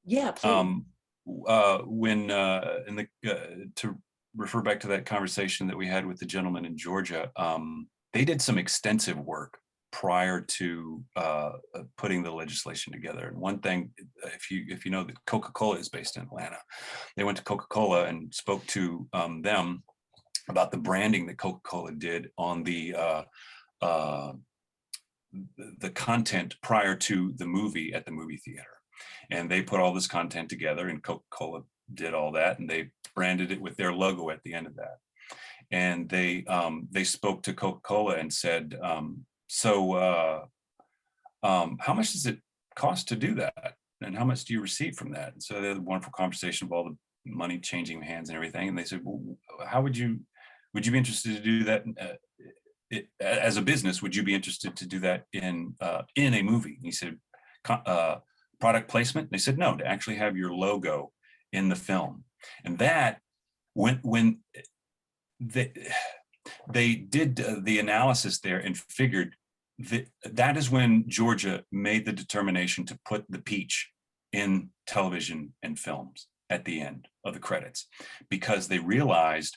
Yeah, please. To refer back to that conversation that we had with the gentleman in Georgia, they did some extensive work prior to putting the legislation together. And one thing, if you know that Coca-Cola is based in Atlanta, they went to Coca-Cola and spoke to them about the branding that Coca-Cola did on the content prior to the movie at the movie theater. And they put all this content together, and Coca-Cola did all that, and they branded it with their logo at the end of that. And they spoke to Coca-Cola and said, how much does it cost to do that? And how much do you receive from that? And so they had a wonderful conversation of all the money changing hands and everything. And they said, well, how would you be interested to do that as a business? Would you be interested to do that in a movie? And he said, product placement? And they said, no, to actually have your logo in the film. And that, when they did the analysis there and figured that is when Georgia made the determination to put the peach in television and films at the end of the credits, because they realized,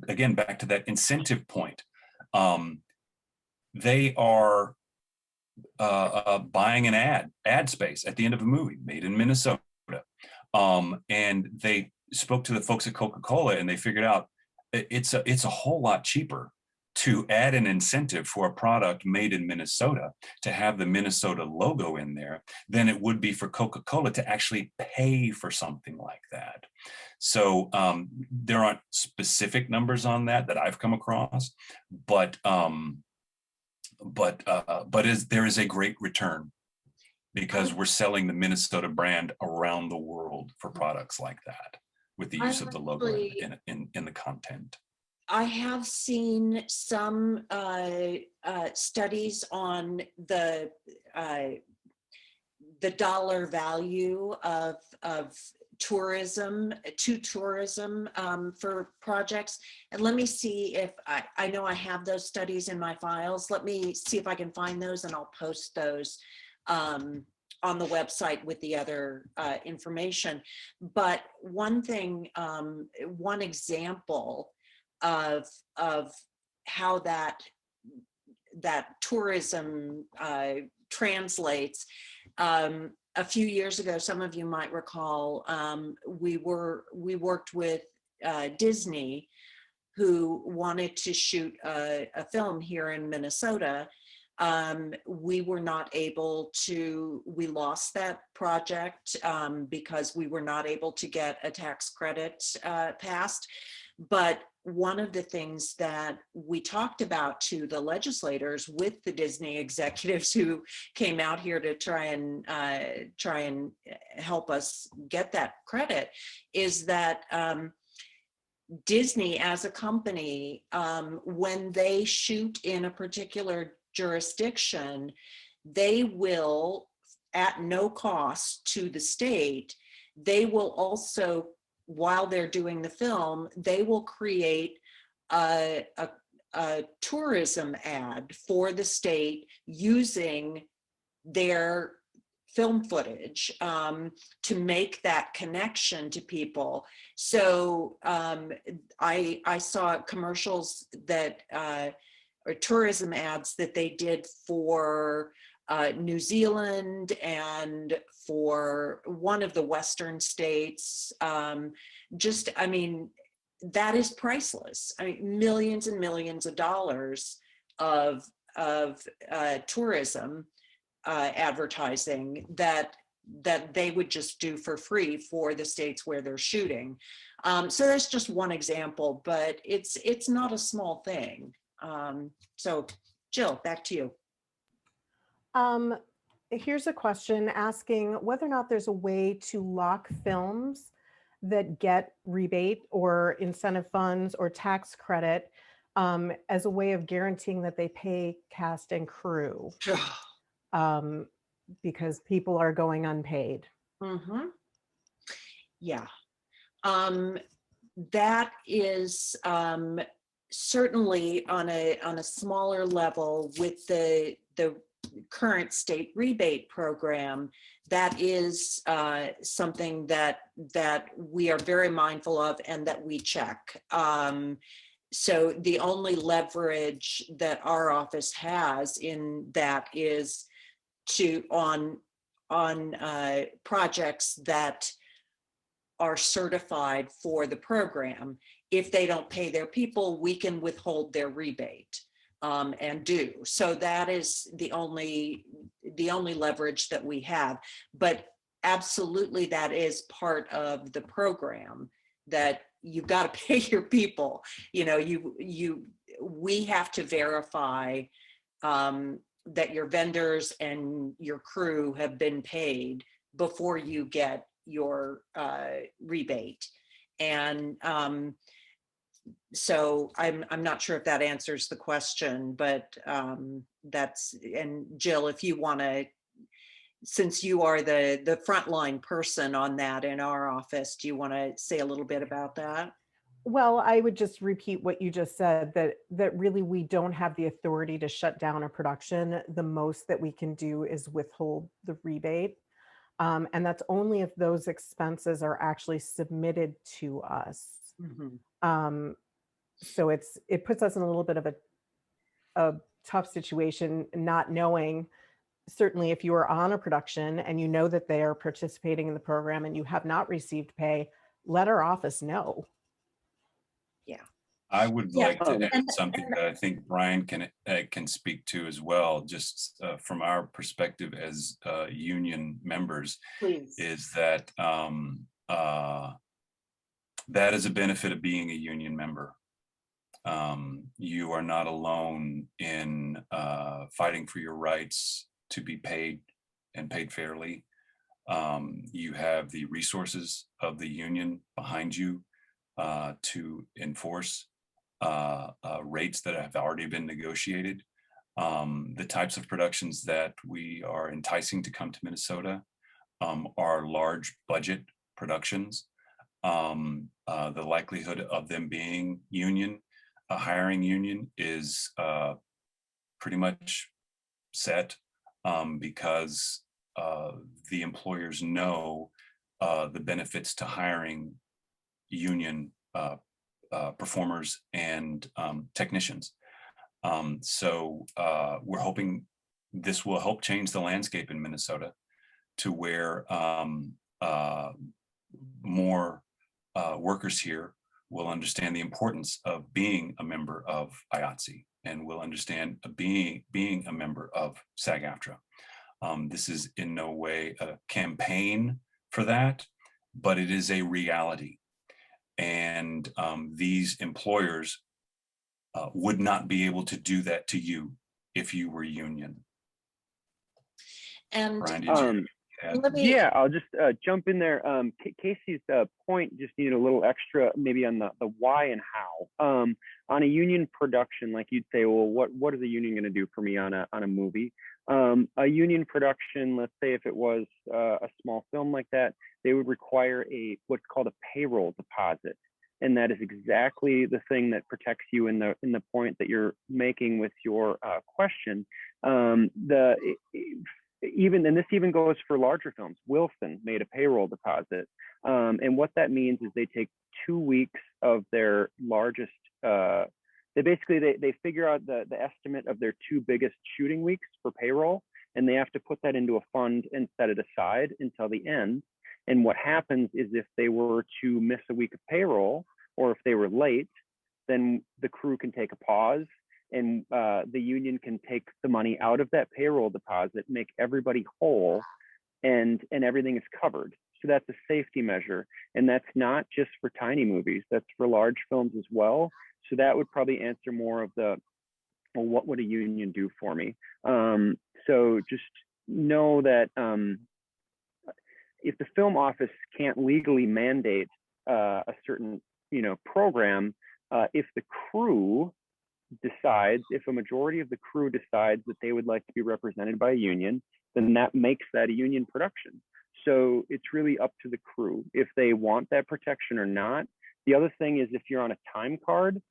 again, back to that incentive point, they are buying an ad space at the end of a movie made in Minnesota. And they spoke to the folks at Coca-Cola, and they figured out it's a whole lot cheaper to add an incentive for a product made in Minnesota to have the Minnesota logo in there than it would be for Coca-Cola to actually pay for something like that. So there aren't specific numbers on that I've come across, but there is a great return, because we're selling the Minnesota brand around the world for products like that with the use of the logo in the content. I have seen some studies on the dollar value of tourism for projects. And let me see if I know I have those studies in my files. Let me see if I can find those, and I'll post those on the website with the other information. But one thing, one example of how that tourism translates. A few years ago, some of you might recall, we worked with Disney, who wanted to shoot a film here in Minnesota. We were not able to, we lost that project because we were not able to get a tax credit passed. But one of the things that we talked about to the legislators with the Disney executives who came out here to try and help us get that credit is that Disney as a company, when they shoot in a particular jurisdiction, they will, at no cost to the state, they will also, while they're doing the film, they will create a tourism ad for the state using their film footage to make that connection to people. So I saw commercials that or tourism ads that they did for New Zealand and for one of the Western states. I mean, that is priceless. I mean, millions and millions of dollars of tourism advertising that they would just do for free for the states where they're shooting. So that's just one example, but it's not a small thing. So Jill, back to you. Here's a question asking whether or not there's a way to lock films that get rebate or incentive funds or tax credit as a way of guaranteeing that they pay cast and crew because people are going unpaid. Mm-hmm. Yeah. That is certainly on a smaller level with the current state rebate program. That is something that we are very mindful of and that we check. So the only leverage that our office has in that is on projects that are certified for the program. If they don't pay their people, we can withhold their rebate and do. So that is the only leverage that we have. But absolutely, that is part of the program, that you've got to pay your people. You know, we have to verify that your vendors and your crew have been paid before you get your rebate. And so I'm not sure if that answers the question, but that's, and Jill, if you want to, since you are the frontline person on that in our office, do you want to say a little bit about that? Well, I would just repeat what you just said, that really we don't have the authority to shut down a production. The most that we can do is withhold the rebate. And that's only if those expenses are actually submitted to us. Mm-hmm. So it puts us in a little bit of a tough situation, not knowing, certainly if you are on a production and you know that they are participating in the program and you have not received pay, let our office know. Yeah. I would like to add and something that I think Brian can speak to as well, just from our perspective as union members. Please. Is that that is a benefit of being a union member. You are not alone in fighting for your rights to be paid and paid fairly. You have the resources of the union behind you to enforce rates that have already been negotiated. The types of productions that we are enticing to come to Minnesota are large budget productions. The likelihood of them being union, a hiring union, is pretty much set because the employers know the benefits to hiring union performers and technicians. So we're hoping this will help change the landscape in Minnesota to where more workers here will understand the importance of being a member of IATSE and will understand being a member of SAG-AFTRA. This is in no way a campaign for that, but it is a reality. And these employers would not be able to do that to you if you were union. And Brian, did you add? Yeah, I'll just jump in there. Casey's point just needed a little extra, maybe on the why and how. On a union production, like you'd say, well, what is a union going to do for me on a movie? A union production, let's say if it was a small film like that, they would require what's called a payroll deposit, and that is exactly the thing that protects you in the point that you're making with your question. Even, and this even goes for larger films, Wilson made a payroll deposit. And what that means is they take 2 weeks of their largest, they figure out the estimate of their 2 biggest shooting weeks for payroll, and they have to put that into a fund and set it aside until the end. And what happens is if they were to miss a week of payroll, or if they were late, then the crew can take a pause and the union can take the money out of that payroll deposit, make everybody whole, and everything is covered. So that's a safety measure. And that's not just for tiny movies, that's for large films as well. So that would probably answer more of the, well, what would a union do for me? So just know that if the film office can't legally mandate a certain, program, if the crew decides, if a majority of the crew decides that they would like to be represented by a union, then that makes that a union production. So it's really up to the crew if they want that protection or not. The other thing is, if you're on a time card,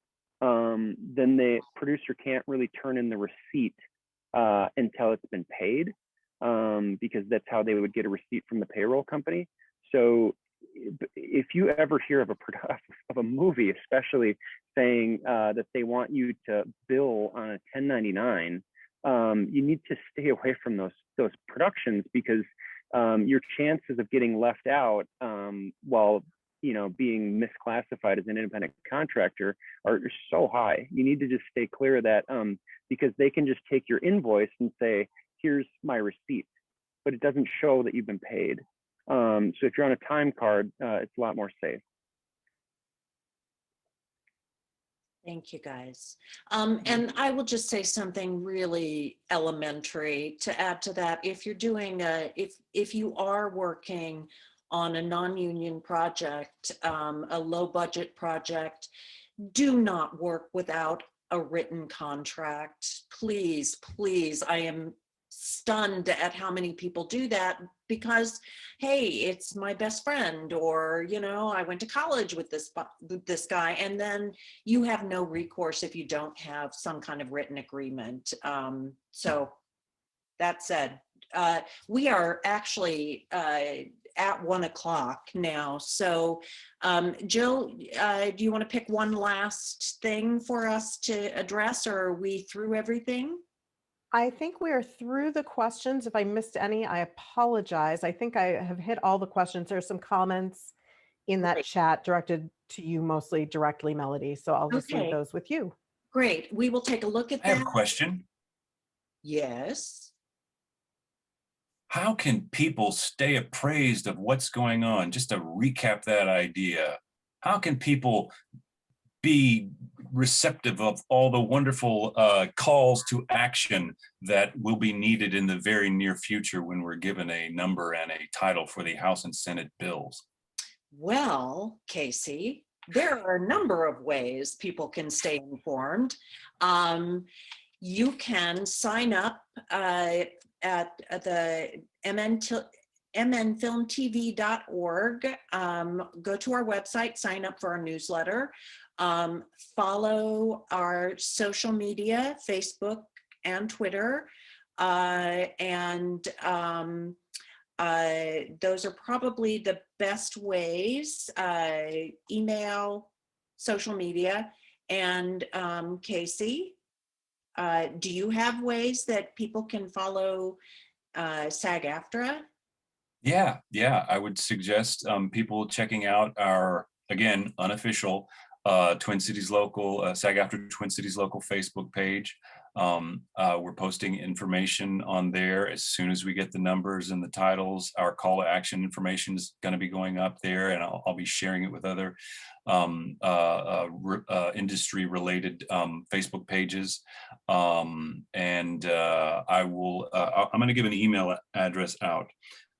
then the producer can't really turn in the receipt until it's been paid, because that's how they would get a receipt from the payroll company. So if you ever hear of a movie, especially saying that they want you to bill on a 1099, you need to stay away from those productions, because your chances of getting left out while being misclassified as an independent contractor are so high. You need to just stay clear of that, because they can just take your invoice and say, here's my receipt, but it doesn't show that you've been paid. So if you're on a time card, it's a lot more safe. Thank you, guys. And I will just say something really elementary to add to that. If you're doing if you are working on a non-union project, a low budget project, do not work without a written contract. Please, please. I am stunned at how many people do that because, hey, it's my best friend, or I went to college with this guy, and then you have no recourse if you don't have some kind of written agreement. So that said, we are actually at 1 o'clock now. So Jill, do you want to pick one last thing for us to address, or are we through everything? I think we are through the questions. If I missed any, I apologize. I think I have hit all the questions. There's some comments in that Great. chat directed to you, mostly directly, Melody. So I'll just leave Okay. those with you. Great. We will take a look at I have a that. question. Yes. How can people stay appraised of what's going on? Just to recap that idea, how can people be receptive of all the wonderful calls to action that will be needed in the very near future when we're given a number and a title for the House and Senate bills? Well, Casey, there are a number of ways people can stay informed. You can sign up at the mnfilmtv.org. Go to our website, sign up for our newsletter, follow our social media, Facebook and Twitter, and those are probably the best ways. Email, social media. And Casey, do you have ways that people can follow SAG-AFTRA? Yeah, I would suggest people checking out our, again, unofficial Twin Cities Local, SAG-AFTRA Twin Cities Local Facebook page. We're posting information on there as soon as we get the numbers and the titles. Our call to action information is going to be going up there, and I'll be sharing it with other industry related Facebook pages. And I will, I'm going to give an email address out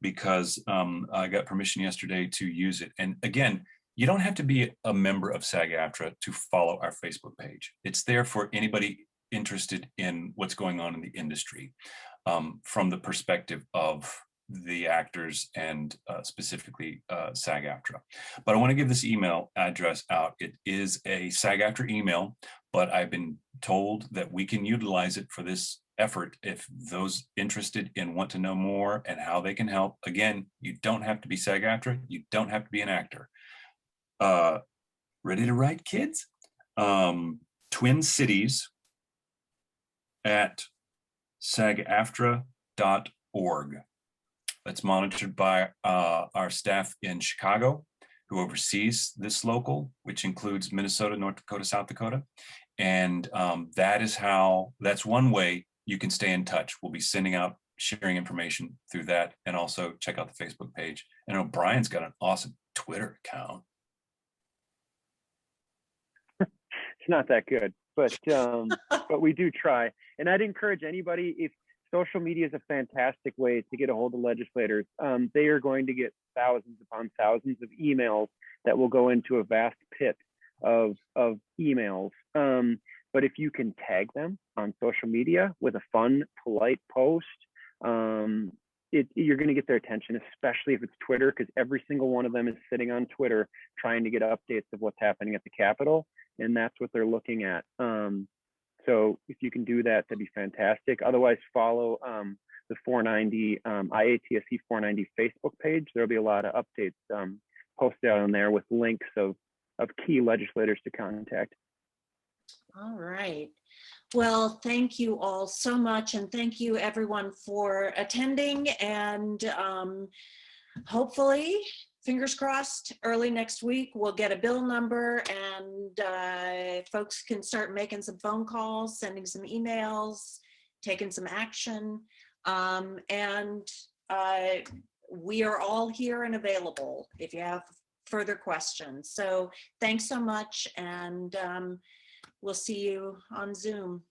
because I got permission yesterday to use it. And again, you don't have to be a member of SAG-AFTRA to follow our Facebook page. It's there for anybody interested in what's going on in the industry from the perspective of the actors and specifically SAG-AFTRA. But I want to give this email address out. It is a SAG-AFTRA email, but I've been told that we can utilize it for this effort if those interested and want to know more and how they can help. Again, you don't have to be SAG-AFTRA. You don't have to be an actor. Ready to write, kids? Twin Cities at sagaftra.org. That's monitored by our staff in Chicago, who oversees this local, which includes Minnesota, North Dakota, South Dakota. And that's one way you can stay in touch. We'll be sending out, sharing information through that, and also check out the Facebook page. And I know Brian's got an awesome Twitter account. It's not that good, but we do try. And I'd encourage anybody, if social media is a fantastic way to get a hold of legislators, they are going to get thousands upon thousands of emails that will go into a vast pit of emails. But if you can tag them on social media with a fun, polite post, you're going to get their attention, especially if it's Twitter, because every single one of them is sitting on Twitter trying to get updates of what's happening at the Capitol, and that's what they're looking at. So if you can do that, that'd be fantastic. Otherwise, follow the 490 IATSE 490 Facebook page. There'll be a lot of updates posted on there with links of key legislators to contact. All right. Well, thank you all so much. And thank you everyone for attending. And hopefully, fingers crossed, early next week, we'll get a bill number and folks can start making some phone calls, sending some emails, taking some action. We are all here and available if you have further questions. So thanks so much. And we'll see you on Zoom.